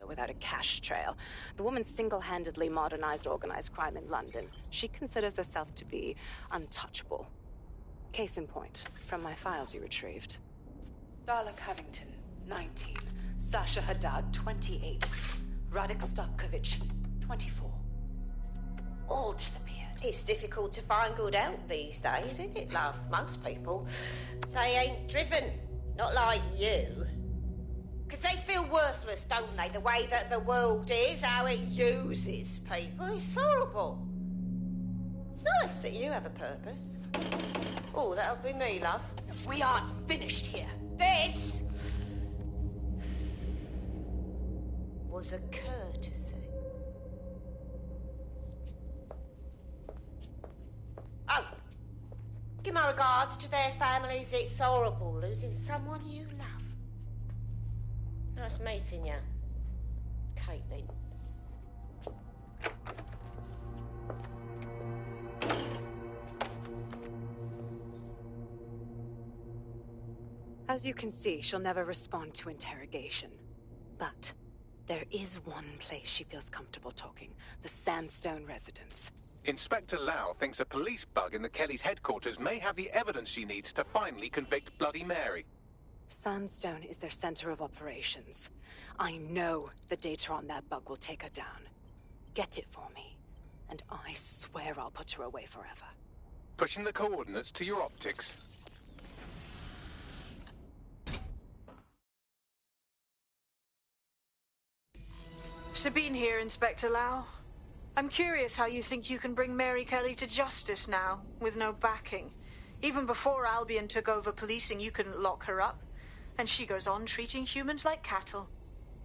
without a cash trail. The woman single-handedly modernized organized crime in London. She considers herself to be untouchable. Case in point, from my files you retrieved. Darla Covington, 19. Sasha Haddad, 28. Radek Stavkovic, 24. All disappeared. It's difficult to find good help these days, isn't it, love? Most people, they ain't driven. Not like you. Because they feel worthless, don't they? The way that the world is, how it uses people. It's horrible. It's nice that you have a purpose. Oh, that'll be me, love. We aren't finished here. This was a courtesy. Oh, give my regards to their families. It's horrible losing someone you love. Nice meeting you, Caitlin. As you can see, she'll never respond to interrogation. But there is one place she feels comfortable talking. The Sandstone residence. Inspector Lau thinks a police bug in the Kellys' headquarters may have the evidence she needs to finally convict Bloody Mary. Sandstone is their center of operations. I know the data on that bug will take her down. Get it for me, and I swear I'll put her away forever. Pushing the coordinates to your optics. Sabine here, Inspector Lau. I'm curious how you think you can bring Mary Kelly to justice now, with no backing. Even before Albion took over policing, you couldn't lock her up. And she goes on treating humans like cattle.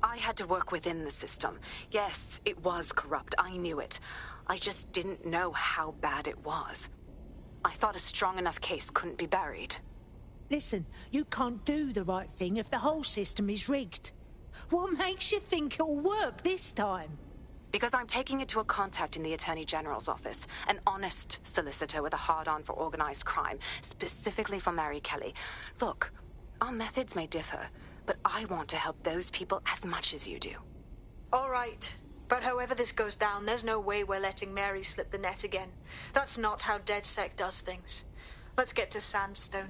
I had to work within the system. Yes, it was corrupt. I knew it. I just didn't know how bad it was. I thought a strong enough case couldn't be buried. Listen, you can't do the right thing if the whole system is rigged. What makes you think it'll work this time? Because I'm taking it to a contact in the Attorney General's office, an honest solicitor with a hard-on for organized crime, specifically for Mary Kelly. Look, our methods may differ, but I want to help those people as much as you do. All right. But however this goes down, there's no way we're letting Mary slip the net again. That's not how DedSec does things. Let's get to Sandstone.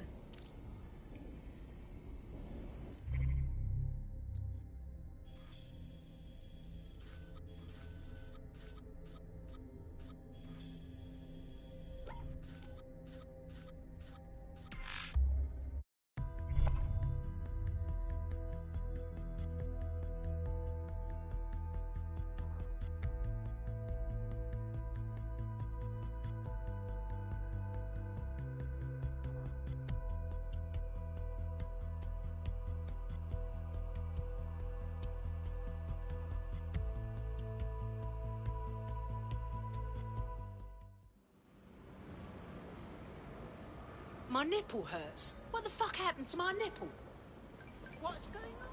My nipple hurts. What the fuck happened to my nipple? What's going on?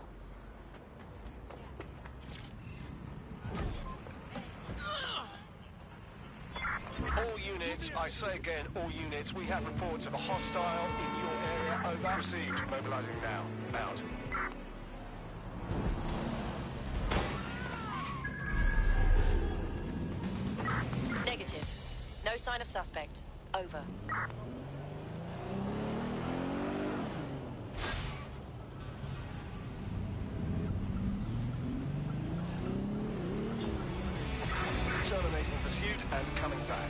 All units, I say again, all units, we have reports of a hostile in your area. Over. Received. Mobilizing now. Out. Negative. No sign of suspect. Over. Terminating pursuit and coming back.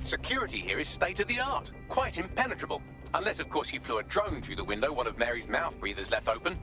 Security here is state-of-the-art, quite impenetrable. Unless, of course, you flew a drone through the window one of Mary's mouth breathers left open.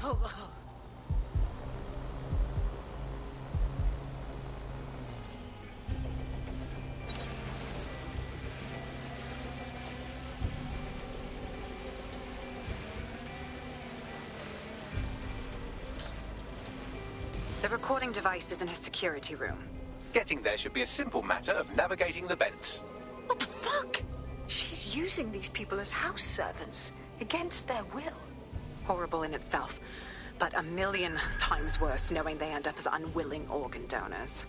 The recording device is in her security room. Getting there should be a simple matter of navigating the vents. What the fuck? She's using these people as house servants, against their will. Horrible in itself, but a million times worse knowing they end up as unwilling organ donors.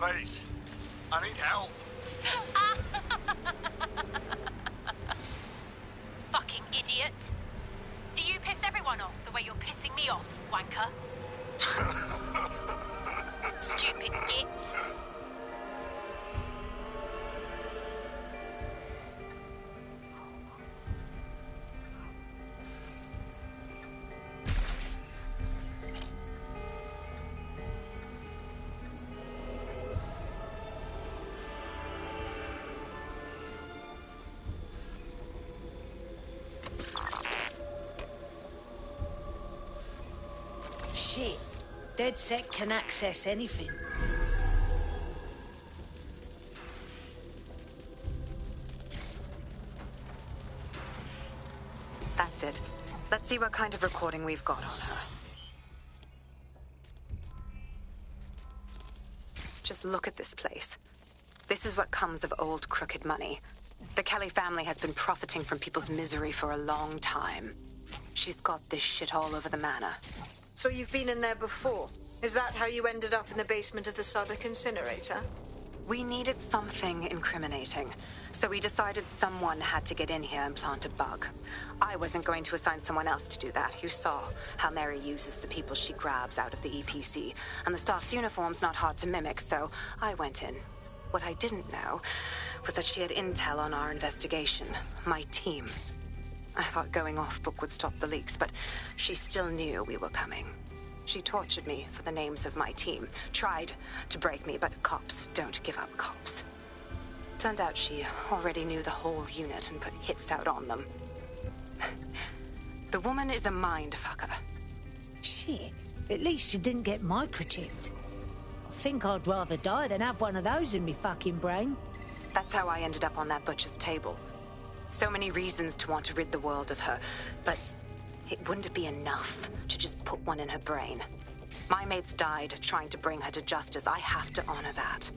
Please. I need help. Fucking idiot. Do you piss everyone off the way you're pissing me off, you wanker? Stupid git. Shit. DedSec can access anything. That's it. Let's see what kind of recording we've got on her. Just look at this place. This is what comes of old crooked money. The Kelly family has been profiting from people's misery for a long time. She's got this shit all over the manor. So you've been in there before? Is that how you ended up in the basement of the Southwark incinerator? We needed something incriminating, so we decided someone had to get in here and plant a bug. I wasn't going to assign someone else to do that. You saw how Mary uses the people she grabs out of the EPC, and the staff's uniform's not hard to mimic, so I went in. What I didn't know was that she had intel on our investigation, my team. I thought going off book would stop the leaks, but she still knew we were coming. She tortured me for the names of my team, tried to break me, but cops don't give up cops. Turned out she already knew the whole unit and put hits out on them. The woman is a mind fucker. Shit. At least you didn't get microchipped. I think I'd rather die than have one of those in me fucking brain. That's how I ended up on that butcher's table. So many reasons to want to rid the world of her, but it wouldn't be enough to just put one in her brain. My mates died trying to bring her to justice. I have to honor that.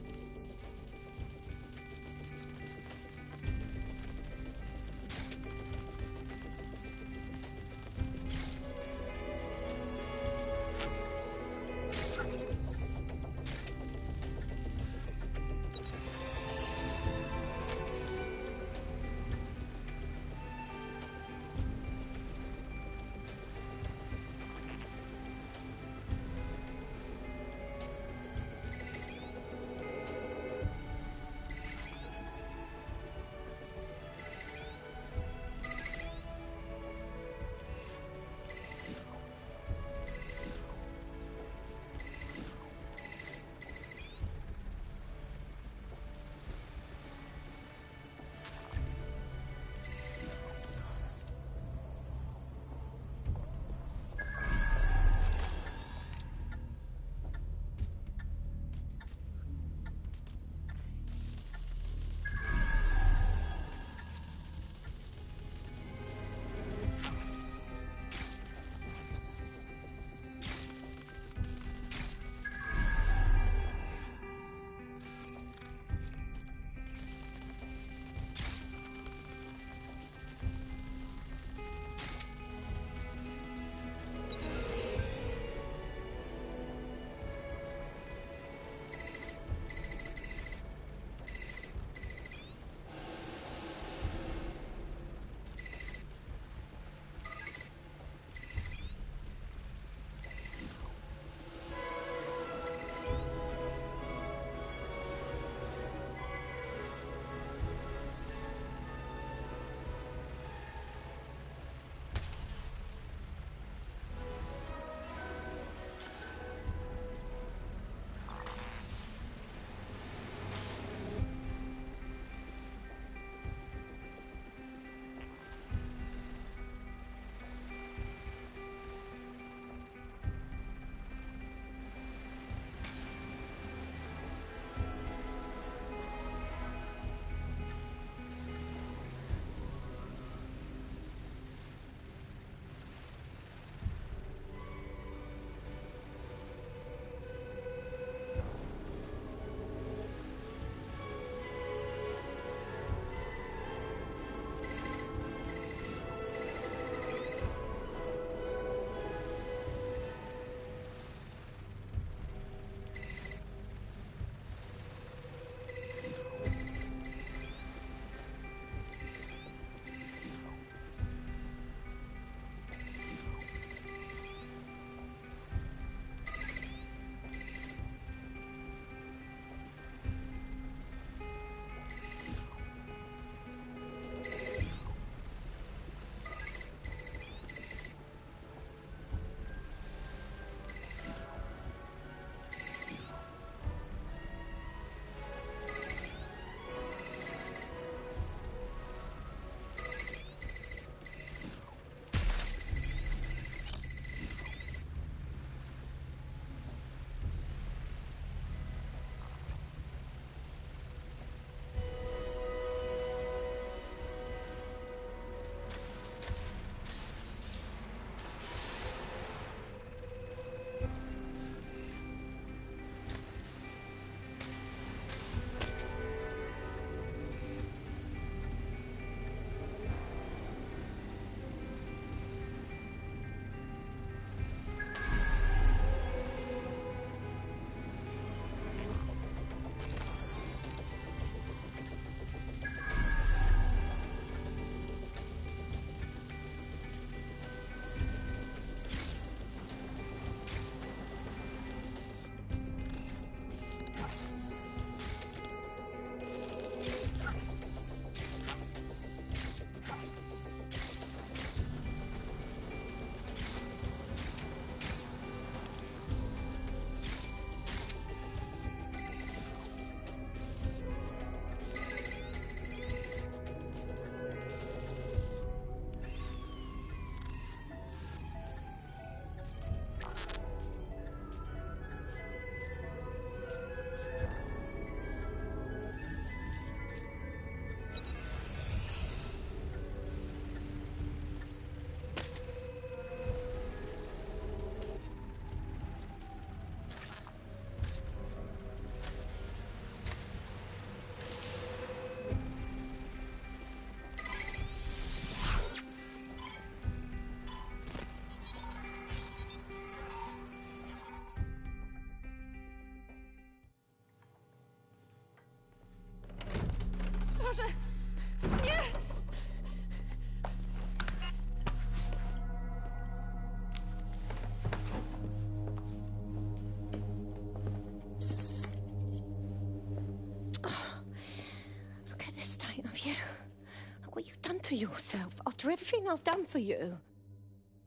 to yourself after everything I've done for you?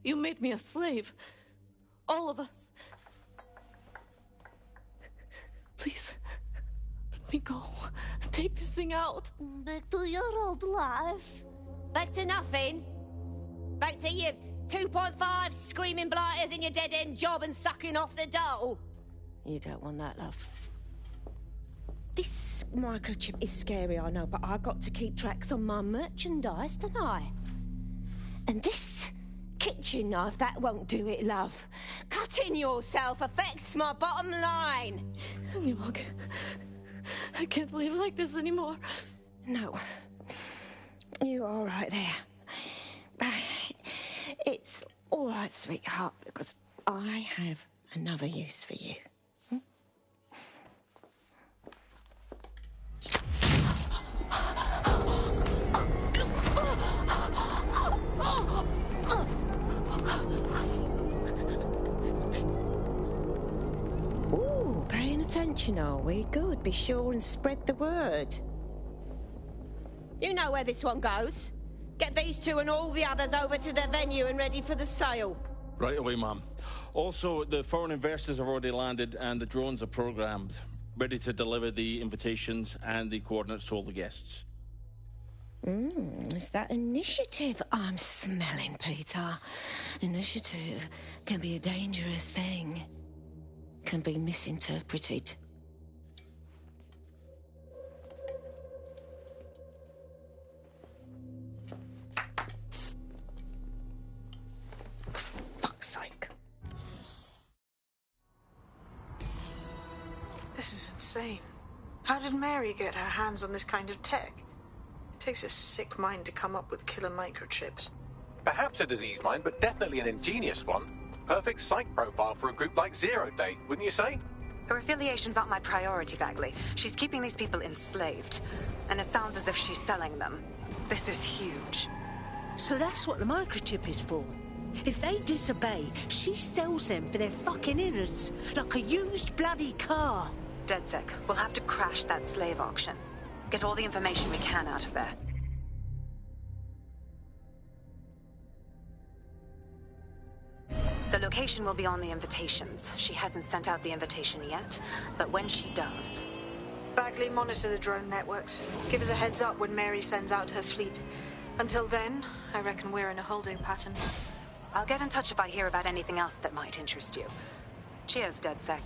You made me a slave. All of us. Please, let me go. Take this thing out. Back to your old life. Back to nothing. Back to you 2.5 screaming blighters in your dead-end job and sucking off the dole. You don't want that, love. This microchip is scary, I know, but I got to keep tracks on my merchandise, don't I? And this kitchen knife, that won't do it, love. Cutting yourself affects my bottom line. I can't live like this anymore. No. You're all right there. It's all right, sweetheart, because I have another use for you. Ooh, paying attention, are we? Good. Be sure and spread the word. You know where this one goes. Get these two and all the others over to their venue and ready for the sale. Right away, Mum. Also, the foreign investors have already landed and the drones are programmed, ready to deliver the invitations and the coordinates to all the guests. It's that initiative I'm smelling, Peter. Initiative can be a dangerous thing. Can be misinterpreted. Fuck's sake. This is insane. How did Mary get her hands on this kind of tech? It takes a sick mind to come up with killer microchips. Perhaps a disease mind, but definitely an ingenious one. Perfect psych profile for a group like Zero Day, wouldn't you say? Her affiliations aren't my priority, Bagley. She's keeping these people enslaved. And it sounds as if she's selling them. This is huge. So that's what the microchip is for. If they disobey, she sells them for their fucking innards, like a used bloody car. DedSec, we'll have to crash that slave auction. Get all the information we can out of there. The location will be on the invitations. She hasn't sent out the invitation yet, but when she does... Bagley, monitor the drone networks. Give us a heads up when Mary sends out her fleet. Until then, I reckon we're in a holding pattern. I'll get in touch if I hear about anything else that might interest you. Cheers, DedSec.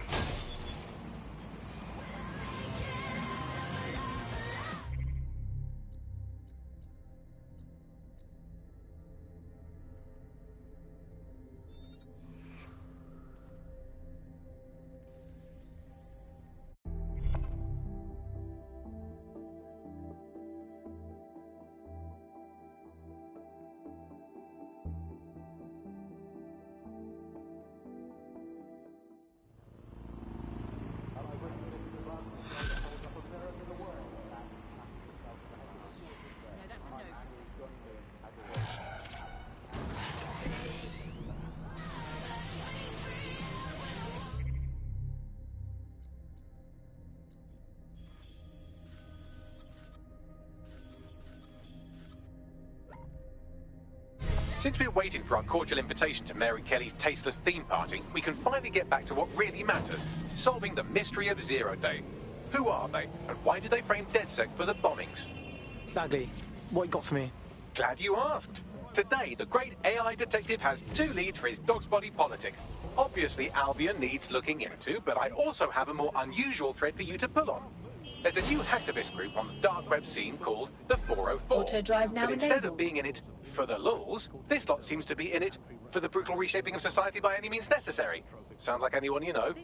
Since we're waiting for our cordial invitation to Mary Kelly's tasteless theme party, we can finally get back to what really matters, solving the mystery of Zero Day. Who are they, and why did they frame DedSec for the bombings? Bagley, what you got for me? Glad you asked. Today, the great AI detective has 2 leads for his dog's body politic. Obviously, Albion needs looking into, but I also have a more unusual thread for you to pull on. There's a new hacktivist group on the dark web scene called the 404. Auto drive now but instead enabled. of being in it for the lulz, this lot seems to be in it for the brutal reshaping of society by any means necessary. Sound like anyone you know?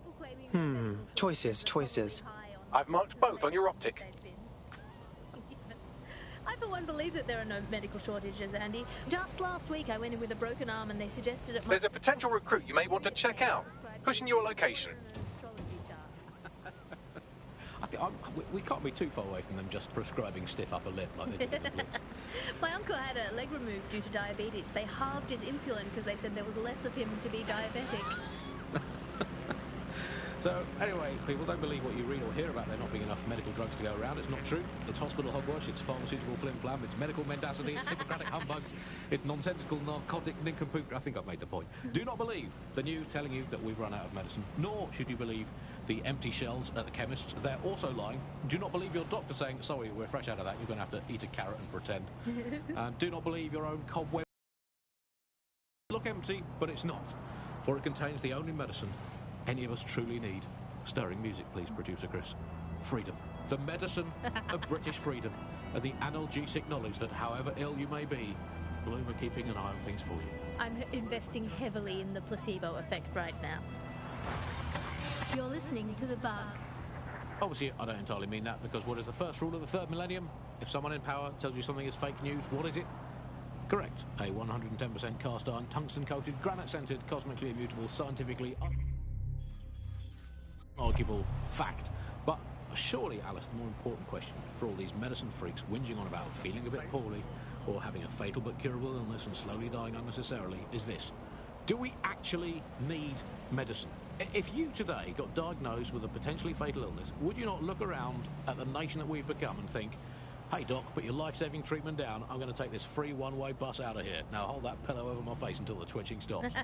Choices. I've marked both on your optic. I for one believe that there are no medical shortages, Andy. Just last week I went in with a broken arm and they suggested it might... There's a potential recruit you may want to check out. Pushing your location. We can't be too far away from them just prescribing stiff upper lip like they did in the Blitz. My uncle had a leg removed due to diabetes. They halved his insulin because they said there was less of him to be diabetic. So, anyway, people, don't believe what you read or hear about there not being enough medical drugs to go around. It's not true. It's hospital hogwash, it's pharmaceutical flim-flam, it's medical mendacity, it's Hippocratic humbug, it's nonsensical narcotic nincompoop. I think I've made the point. Do not believe the news telling you that we've run out of medicine, nor should you believe the empty shelves at the chemists. They're also lying. Do not believe your doctor saying, sorry, we're fresh out of that, you're going to have to eat a carrot and pretend. And do not believe your own cobweb. Look empty, but it's not, for it contains the only medicine any of us truly need. Stirring music, please, producer Chris. Freedom. The medicine of British freedom, and the analgesic knowledge that however ill you may be, Bloom are keeping an eye on things for you. I'm investing heavily in the placebo effect right now. You're listening to The Bug. Obviously, I don't entirely mean that, because what is the first rule of the third millennium? If someone in power tells you something is fake news, what is it? Correct. A 110% cast iron, tungsten-coated, granite-scented, cosmically immutable, scientifically arguable fact. But surely, Alice, the more important question for all these medicine freaks whinging on about feeling a bit poorly or having a fatal but curable illness and slowly dying unnecessarily is this. Do we actually need medicine? If you today got diagnosed with a potentially fatal illness, would you not look around at the nation that we've become and think, hey, Doc, put your life-saving treatment down. I'm going to take this free one-way bus out of here. Now hold that pillow over my face until the twitching stops.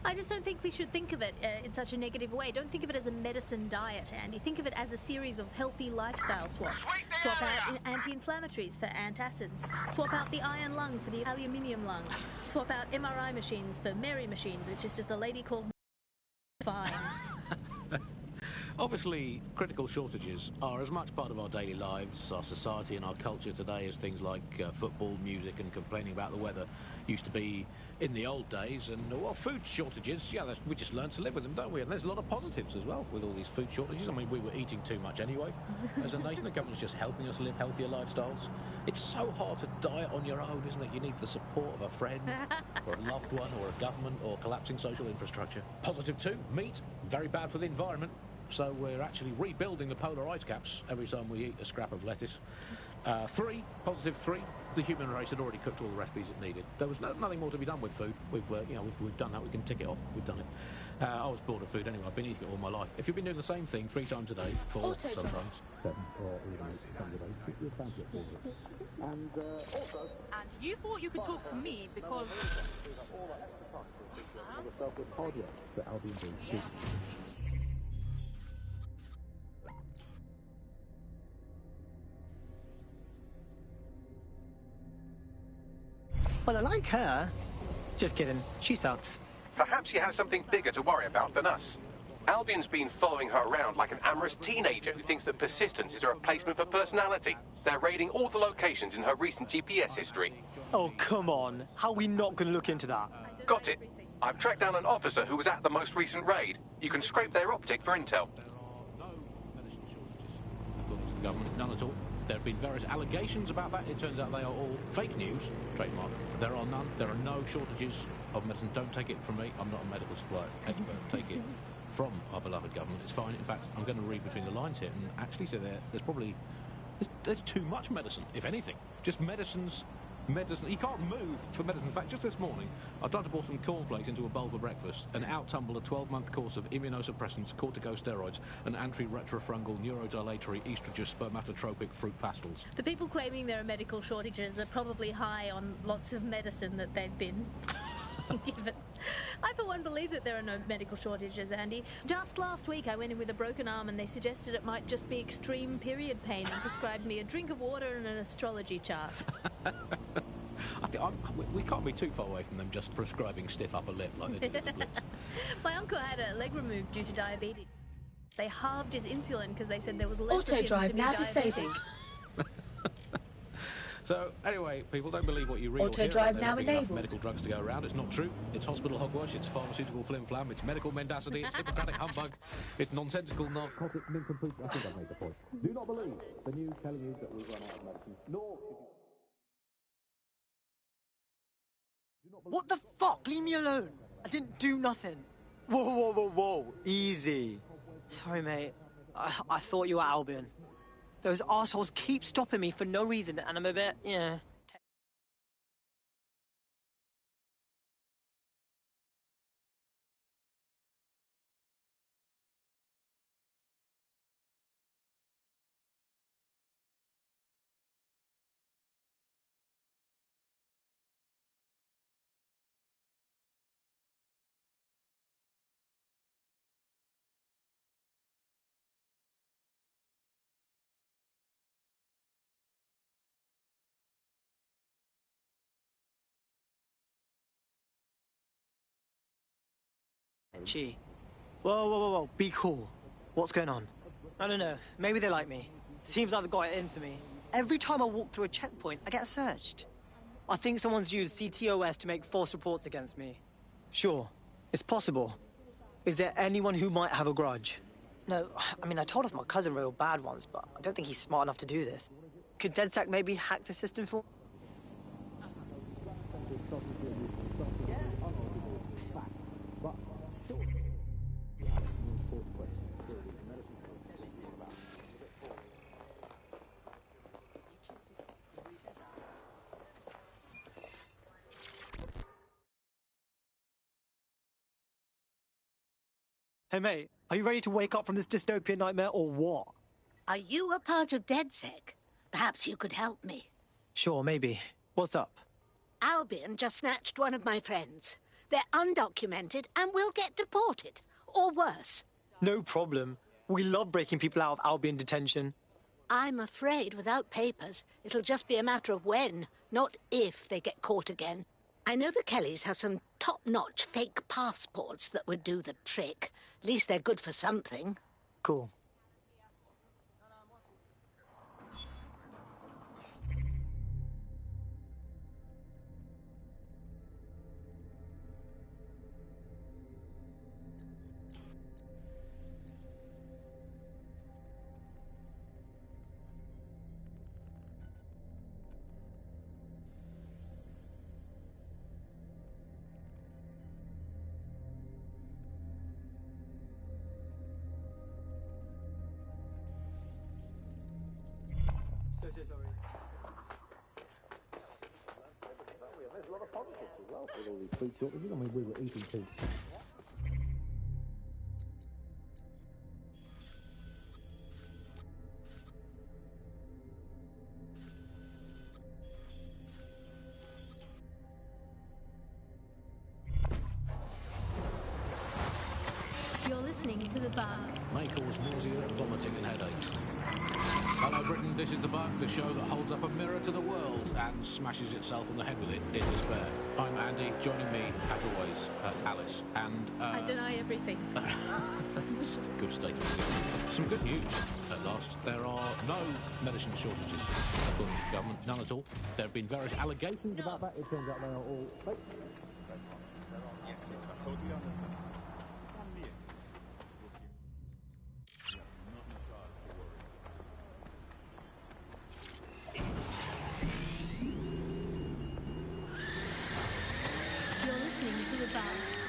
I just don't think we should think of it in such a negative way. Don't think of it as a medicine diet, Andy. Think of it as a series of healthy lifestyle swaps. Swap out anti-inflammatories for antacids. Swap out the iron lung for the aluminium lung. Swap out MRI machines for Mary machines, which is just a lady called Fine. Obviously, critical shortages are as much part of our daily lives, our society and our culture today as things like football, music and complaining about the weather used to be in the old days. And, well, food shortages, yeah, we just learn to live with them, don't we? And there's a lot of positives as well with all these food shortages. I mean, we were eating too much anyway. As a nation, the government's just helping us live healthier lifestyles. It's so hard to diet on your own, isn't it? You need the support of a friend or a loved one or a government or collapsing social infrastructure. Positive too, meat, very bad for the environment. So we're actually rebuilding the polar ice caps every time we eat a scrap of lettuce. Positive three, the human race had already cooked all the recipes it needed. There was nothing more to be done with food. We've done that, we can tick it off, we've done it. I was bored of food anyway, I've been eating it all my life. If you've been doing the same thing 3 times a day, 4 sometimes. 7 or even 8 times a day, you're bound to get bored of it. And also... And you thought you could talk to me because... Well, I like her. Just kidding. She sucks. Perhaps she has something bigger to worry about than us. Albion's been following her around like an amorous teenager who thinks that persistence is a replacement for personality. They're raiding all the locations in her recent GPS history. Oh, come on. How are we not going to look into that? Got it. I've tracked down an officer who was at the most recent raid. You can scrape their optic for intel. There are no medicine shortages, according to the government. None at all. There have been various allegations about that. It turns out they are all fake news, trademark. There are none. There are no shortages of medicine. Don't take it from me. I'm not a medical supply expert. Take it from our beloved government. It's fine. In fact, I'm going to read between the lines here and actually say there's probably there's too much medicine, if anything. Just medicine. You can't move for medicine. In fact, just this morning, I tried to pour some cornflakes into a bowl for breakfast and out-tumbled a 12-month course of immunosuppressants, corticosteroids, and anti-retrofungal neurodilatory estrogen spermatotropic fruit pastels. The people claiming there are medical shortages are probably high on lots of medicine that they've been given. I, for one, believe that there are no medical shortages, Andy. Just last week, I went in with a broken arm and they suggested it might just be extreme period pain and prescribed me a drink of water and an astrology chart. We can't be too far away from them just prescribing stiff upper lip like they did at the Blitz. My uncle had a leg removed due to diabetes. They halved his insulin because they said there was less of him to be now diabetic. disabled. So, anyway, people, don't believe what you read or hear about there not being enough medical drugs to go around. It's not true. It's hospital hogwash, it's pharmaceutical flim-flam, it's medical mendacity, it's Hippocratic humbug, it's nonsensical narcotic nincompoop. I think I've made the point. Do not believe the news telling you that we've run out of medicine, nor should you... What the fuck? Leave me alone. I didn't do nothing. Whoa. Easy. Sorry, mate. I thought you were Albion. Those assholes keep stopping me for no reason, and I'm a bit, yeah. sketchy. Whoa. Be cool. What's going on? I don't know. Maybe they like me. Seems like they've got it in for me. Every time I walk through a checkpoint, I get searched. I think someone's used CTOS to make false reports against me. Sure, it's possible. Is there anyone who might have a grudge? No, I mean, I told off my cousin real bad once, but I don't think he's smart enough to do this. Could DedSec maybe hack the system for... Hey, mate, are you ready to wake up from this dystopian nightmare or what? Are you a part of DedSec? Perhaps you could help me. Sure, maybe. What's up? Albion just snatched one of my friends. They're undocumented and will get deported. Or worse. No problem. We love breaking people out of Albion detention. I'm afraid without papers, it'll just be a matter of when, not if they get caught again. I know the Kellys have some top-notch fake passports that would do the trick. At least they're good for something. Cool. So sorry. There's a lot of politics as well with all these food shortages. I mean, we were eating too. You're listening to The Bug. May cause nausea, vomiting and headaches. Hello Britain, this is The Bug, the show that holds up a mirror to the world and smashes itself on the head with it in despair. I'm Andy, joining me, as always, Alice, and... I deny everything. Just a good state of existence. Some good news, at last. There are no medicine shortages, according to the government, none at all. There have been various allegations about that. It turns out they are all fake. Yes, I totally understand.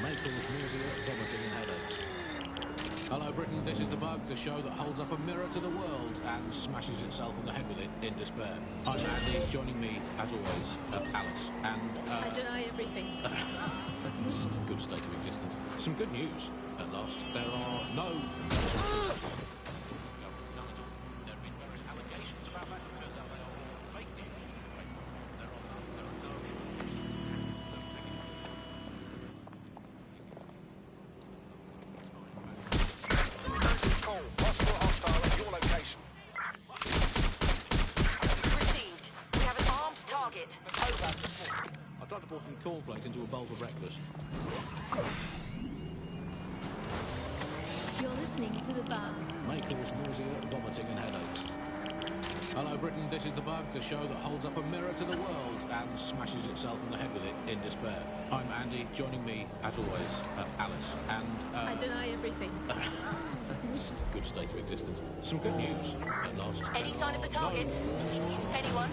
May cause nausea, vomiting and headaches. Hello Britain, this is The Bug, the show that holds up a mirror to the world and smashes itself on the head with it in despair. I'm Andy, joining me, as always, Alice, and... I deny everything. Just a good state of existence. Some good news, at last. There are no... cornflakes into a bowl for breakfast. You're listening to The Bug. May cause nausea, vomiting and headaches. Hello Britain, this is The Bug, the show that holds up a mirror to the world and smashes itself on the head with it in despair. I'm Andy, joining me, as always, Alice, and... I deny everything. Just a good state of existence. Some good news, at last. Any sign of the target? Anyone?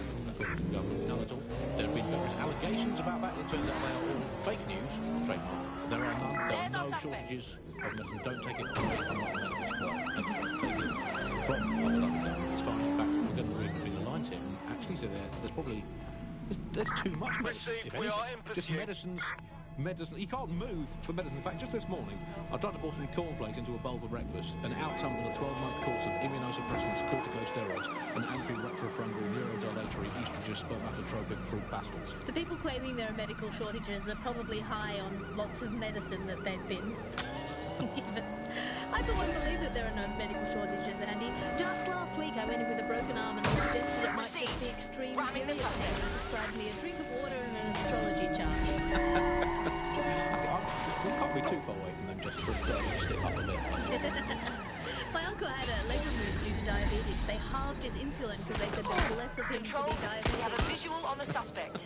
None at all. There have been various allegations about that. It turns out they are all fake news. Trademark. There are none. There are no shortages of medicine. Don't take it from me. I'm not a medical supply. Take it from other government. It's fine. In fact, I'm going to read between the lines here and actually say there's probably there's too much medicine. If anything. Just medicine. You can't move for medicine. In fact, just this morning, I tried to pour some cornflakes into a bowl for breakfast and out tumbled a 12-month course of immunosuppressants, corticosteroids, and anti-retrofungal neurodilatory estrogen spermatotropic fruit pastels. The people claiming there are medical shortages are probably high on lots of medicine that they've been given. I for one believe that there are no medical shortages, Andy. Just last week I went in with a broken arm and suggested it might just be extreme period pain and described me a drink of water and an astrology chart. We can't be too far away from them just to step up a bit. My uncle had a leg removed due to diabetes. They halved his insulin because they said there's less of him Control, to be diabetic. we have a visual on the suspect.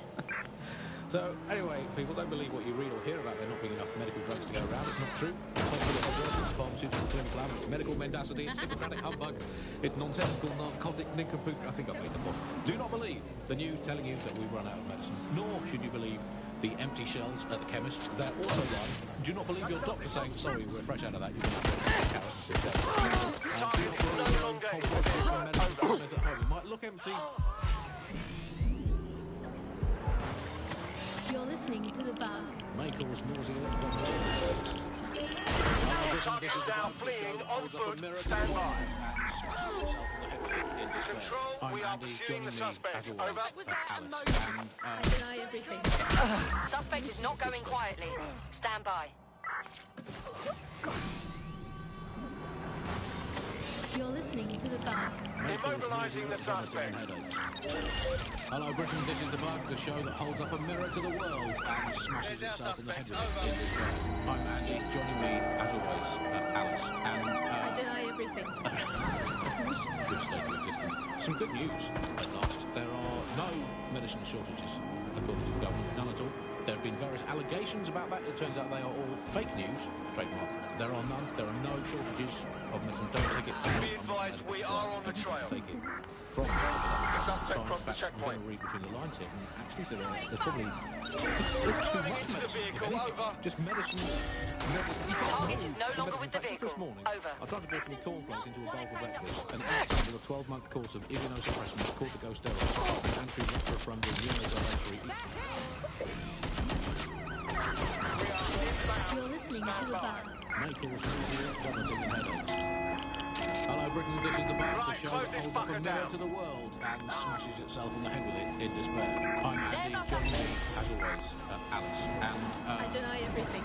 So, anyway, people, don't believe what you read or hear about there not being enough medical drugs to go around. It's not true. It's pharmaceutical clinical lab, it's medical mendacity, it's Hippocratic humbug, it's nonsensical, narcotic nincompoop. I think I've made them all. Do not believe the news telling you that we've run out of medicine, nor should you believe the empty shelves at the chemist. They're also lying. Do not believe your doctor saying, sorry, we're fresh out of that, you're going to have to carrots. Do not believe your own medicine at home. It might look empty. You're listening to the bug. May cause nausea. Target is now fleeing on foot. Stand by. Control, we are pursuing the suspect. Over. I deny everything. Suspect is not going quietly. Stand by. You're listening to the bug. Immobilizing the suspect. Hello, Britain. This is the bug, the show that holds up a mirror to the world and smashes itself in the head with it. I'm Andy. Joining me, as always, Alice. And I deny everything. Good state of existence. Some good news at last. There are no medicinal shortages, according to the government. None at all. There have been various allegations about that. It turns out they are all fake news. Trademark. There are none. There are no shortages of medicine. Don't take it. Be advised, we are on the trail. Take it from Suspect crossed the checkpoint. I'm going to read between the lines here. And actually, there's probably too much into the vehicle. Over. Just medicine. Target is no longer with the vehicle. This morning, Over. I tried to put some cornflakes into a bowl for breakfast, and outside of a 12-month course of immunosuppressants, corticosteroids, and anti-retrofungal immunosuppressantry. You're listening to the bug. May cause nausea, vomiting, and headaches. Hello, Britain. This is the bug, the show that holds up a mirror to the world and smashes itself on the head with it in despair. I'm Andy, joining me, as always, Alice, and I deny everything.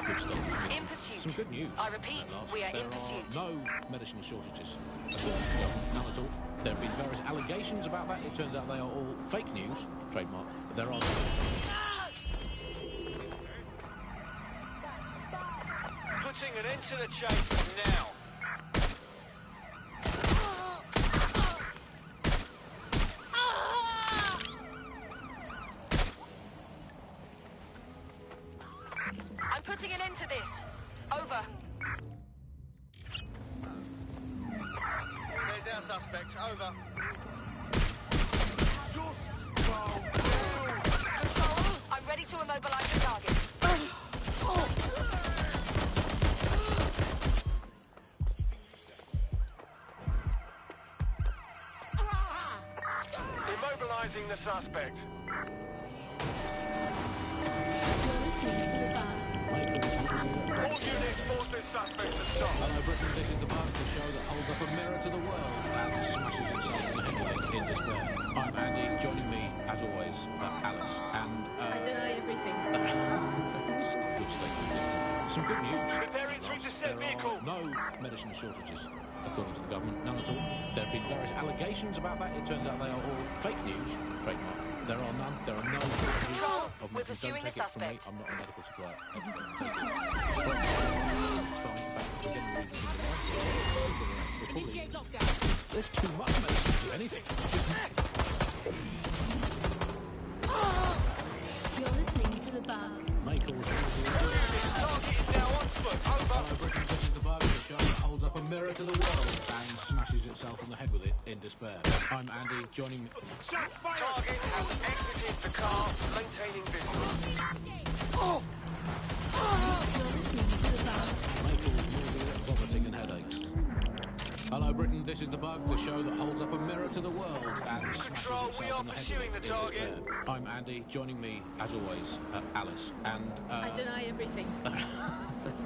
good stuff. In pursuit. Some good news. I repeat, we are in pursuit. There are no medicinal shortages. None at all. There have been various allegations about that. It turns out they are all fake news. Trademark. There are. Putting an end to the chase now. I'm putting an end to this. Over. There's our suspect. Over. Control, I'm ready to immobilize the target. Immobilizing the suspect. All units force this suspect to stop. Hello, Britain. This is the bug, the show that holds up a mirror to the world and smashes itself in the head with it in despair. I'm Andy. Joining me, as always, Alice, and I deny everything. just a good state of existence. Some good news. Preparing to intercept vehicle. No medicinal shortages, according to the government. None at all. There have been various allegations about that. It turns out they are all fake news. Trademark. There are none. There are no shortages of We're medicine. pursuing Don't the take it from me. suspect. I'm not a medical supplier. It's fine. In fact, we're getting rid of the Initiate lockdown. There's too much medicine to do anything. You're listening to the bug. May cause Target is now on foot. Over. Hello, Britain. This is the bug, the show that holds up a mirror to the world and smashes itself on the head with it in despair. I'm Andy. Joining me. Target has exited the car, maintaining vigilance. May cause nausea, vomiting, and headaches. Hello, Britain. This is the bug, the show that holds up a mirror to the world and Control, we are pursuing the target. I'm Andy. Joining me, as always, Alice, and I deny everything.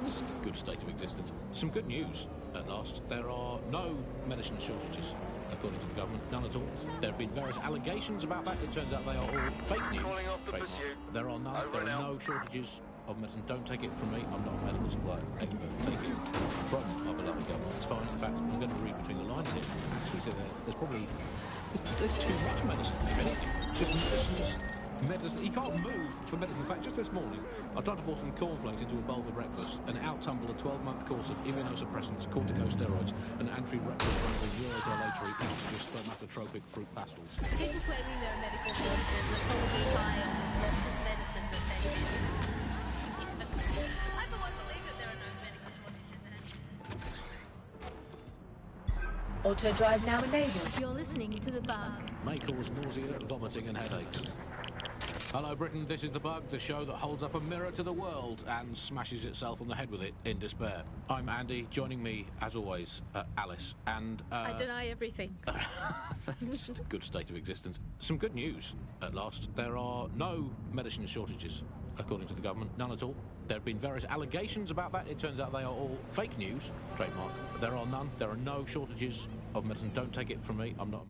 just a good state of existence. Some good news at last. There are no medicinal shortages, according to the government. None at all. There have been various allegations about that. It turns out they are all fake news. Calling off the Trademark. pursuit. There are none. Over There and are no shortages of medicine. Don't take it from me. I'm not a medical supplier. Expert. Take it from our beloved government. It's fine. In fact, I'm going to read between the lines here. Actually, so there's probably there's too much medicine. If anything, just medicines. medicine. He can't move for medicine. In fact, just this morning, I tried to pour some cornflakes into a bowl for breakfast, and out tumbled a 12-month course of immunosuppressants, corticosteroids, and antiretroviral neurodigatory estrogen spermatotropic fruit pastels. People claiming there are medical shortages are probably high on lots of medicine that they use. I for one believe that there are no medical shortages. Auto drive now enabled. You're listening to The Bug. May cause nausea, vomiting and headaches. Hello Britain, this is The Bug, the show that holds up a mirror to the world and smashes itself on the head with it in despair. I'm Andy, joining me, as always, Alice, and... I deny everything. Just a good state of existence. Some good news, at last. There are no medicine shortages, according to the government, none at all. There have been various allegations about that. It turns out they are all fake news, trademark. There are none. There are no shortages of medicine. Don't take it from me, I'm not...